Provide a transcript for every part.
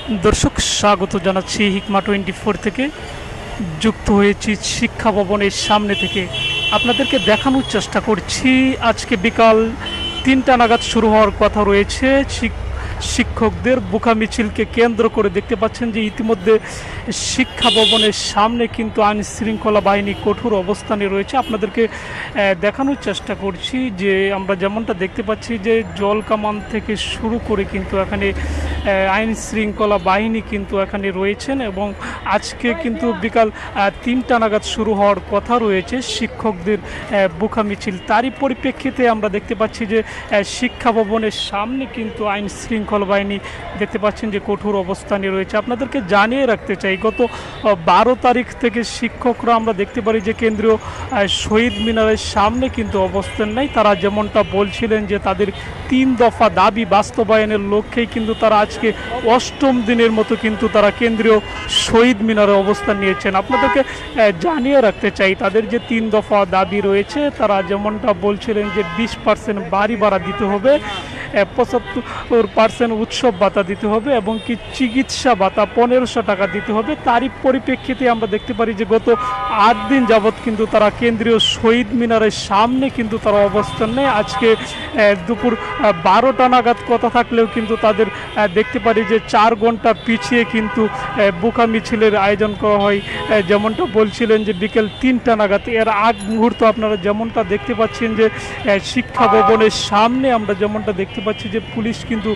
দর্শক স্বাগত জানাচ্ছি হিকমা 24 থেকে। যুক্ত হয়েছি শিক্ষা ভবনের সামনে থেকে আপনাদেরকে দেখানোর চেষ্টা করছি। আজকে বিকাল 3টা নাগাদ শুরু হওয়ার কথা রয়েছে শিক্ষকদের বুকা মিছিলকে কেন্দ্র করে দেখতে পাচ্ছেন যে ইতিমধ্যে শিক্ষা ভবনের সামনে কিন্তু আইন শৃঙ্খলা বাহিনী কঠোর অবস্থানে রয়েছে। আপনাদেরকে দেখানোর চেষ্টা করছি যে আমরা যেমনটা দেখতে পাচ্ছি যে জল কামান থেকে শুরু করে কিন্তু এখানে আইন শৃঙ্খলা বাহিনী কিন্তু এখানে রয়েছেন এবং আজকে কিন্তু বিকাল 3টা নাগাদ শুরু হওয়ার কথা রয়েছে শিক্ষকদের বুকা মিছিল। তারই পরিপ্রেক্ষিতে আমরা দেখতে পাচ্ছি যে শিক্ষা ভবনের সামনে কিন্তু আইন শৃঙ্খলা বাহিনী দেখতে পাচ্ছেন যে কঠোর অবস্থানে রয়েছে। আপনাদেরকে জানিয়ে রাখতে চাই গত 12 তারিখ থেকে শিক্ষকরা আমরা দেখতে পারি যে কেন্দ্রীয় শহীদ মিনারের সামনে কিন্তু অবস্থান নেই। তারা যেমনটা বলছিলেন যে তাদের 3 দফা দাবি বাস্তবায়নের লক্ষ্যেই কিন্তু তারা আজকে 8ম দিনের মতো কিন্তু তারা কেন্দ্রীয় শহীদ মিনারে অবস্থান নিয়েছেন। আপনাদেরকে জানিয়ে রাখতে চাই তাদের যে 3 দফা দাবি রয়েছে তারা যেমনটা বলছিলেন যে 20% বাড়ি ভাড়া দিতে হবে, 75% উৎসব ভাতা দিতে হবে এবং কি চিকিৎসা ভাতা 1500 টাকা দিতে হবে। তারই পরিপ্রেক্ষিতে আমরা দেখতে পারি যে গত 8 দিন যাবৎ কিন্তু তারা কেন্দ্রীয় শহীদ মিনারের সামনে কিন্তু তারা অবস্থান নেয়। আজকে দুপুর 12টা নাগাদ কথা থাকলেও কিন্তু তাদের দেখতে পারি যে 4 ঘন্টা পিছিয়ে কিন্তু বুকা মিছিলের আয়োজন করা হয়। যেমনটা বলছিলেন যে বিকেল 3টা নাগাদ। এর আগ মুহূর্ত আপনারা যেমনটা দেখতে পাচ্ছেন যে শিক্ষা ভবনের সামনে আমরা যেমনটা দেখতে পাচ্ছি যে পুলিশ কিন্তু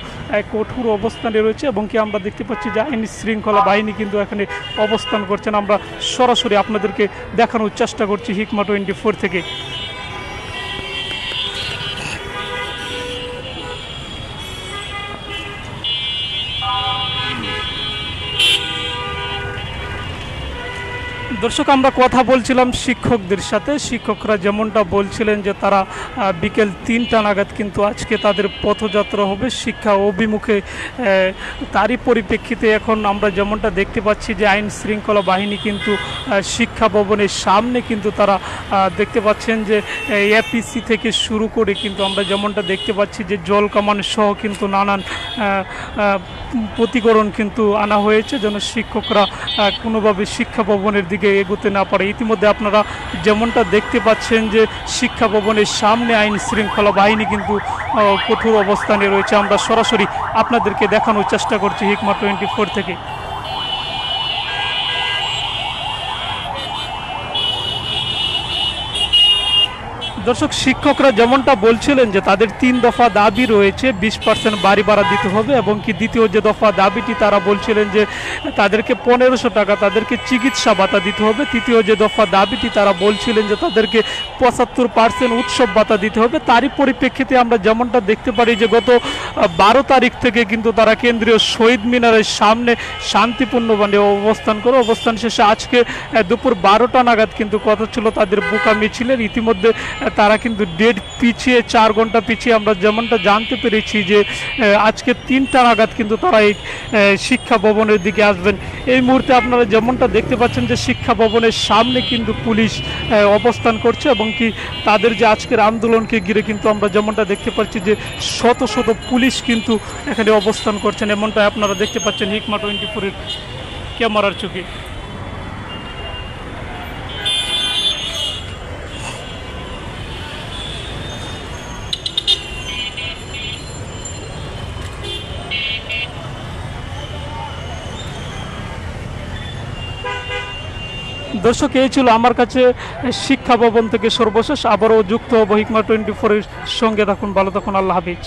কঠোর অবস্থানে রয়েছে এবং কি আমরা দেখতে পাচ্ছি যে আইন শৃঙ্খলা বাহিনী কিন্তু এখানে অবস্থান করছেন। আমরা সরাসরি আপনাদেরকে দেখানোর চেষ্টা করছি হিকমা 24 থেকে। দর্শক আমরা কথা বলছিলাম শিক্ষকদের সাথে। শিক্ষকরা যেমনটা বলছিলেন যে তারা বিকেল 3টা নাগাদ কিন্তু আজকে তাদের পথযাত্রা হবে শিক্ষা অভিমুখে। তারই পরিপ্রেক্ষিতে এখন আমরা যেমনটা দেখতে পাচ্ছি যে আইন শৃঙ্খলা বাহিনী কিন্তু শিক্ষা ভবনের সামনে কিন্তু তারা দেখতে পাচ্ছেন যে এপিসি থেকে শুরু করে কিন্তু আমরা যেমনটা দেখতে পাচ্ছি যে জল কামান সহ কিন্তু নানান প্রতিকরণ কিন্তু আনা হয়েছে যেন শিক্ষকরা কোনোভাবে শিক্ষা ভবনের দিকে এগোতে না পারে। ইতিমধ্যে আপনারা যেমনটা দেখতে পাচ্ছেন যে শিক্ষা ভবনের সামনে আইন শৃঙ্খলা বাহিনী কিন্তু কঠোর অবস্থানে রয়েছে। আমরা সরাসরি আপনাদেরকে দেখানোর চেষ্টা করছি হিকমা 24 থেকে। দর্শক শিক্ষকরা যেমনটা বলছিলেন যে তাদের 3 দফা দাবি রয়েছে, 20% বাড়ি ভাড়া দিতে হবে এবং কি দ্বিতীয় যে দফা দাবিটি তারা বলছিলেন যে তাদেরকে 1500 টাকা তাদেরকে চিকিৎসা ভাতা দিতে হবে। তৃতীয় যে দফা দাবিটি তারা বলছিলেন যে তাদেরকে 75% উৎসব ভাতা দিতে হবে। তারই পরিপ্রেক্ষিতে আমরা যেমনটা দেখতে পারি যে গত 12 তারিখ থেকে কিন্তু তারা কেন্দ্রীয় শহীদ মিনারের সামনে শান্তিপূর্ণভাবে অবস্থান শেষে আজকে দুপুর 12টা নাগাদ কিন্তু কথা ছিল তাদের বুকা মিছিলের। ইতিমধ্যে তারা কিন্তু ডেট পিছিয়ে 4 ঘন্টা পিছিয়ে আমরা যেমনটা জানতে পেরেছি যে আজকে 3টা নাগাদ কিন্তু তারা এই শিক্ষা ভবনের দিকে আসবেন। এই মুহূর্তে আপনারা যেমনটা দেখতে পাচ্ছেন যে শিক্ষা ভবনের সামনে কিন্তু পুলিশ অবস্থান করছে এবং কি তাদের যে আজকের আন্দোলনকে ঘিরে কিন্তু আমরা যেমনটা দেখতে পাচ্ছি যে শত শত পুলিশ কিন্তু এখানে অবস্থান করছেন। এমনটা আপনারা দেখতে পাচ্ছেন হিকমা 24-এর ক্যামেরার চোখে। দর্শক এই ছিল আমার কাছে শিক্ষা ভবন থেকে সর্বশেষ। আবারও যুক্ত হব হিকমা 24-এর সঙ্গে। থাকুন, ভালো থাকুন, আল্লাহ হাফিজ।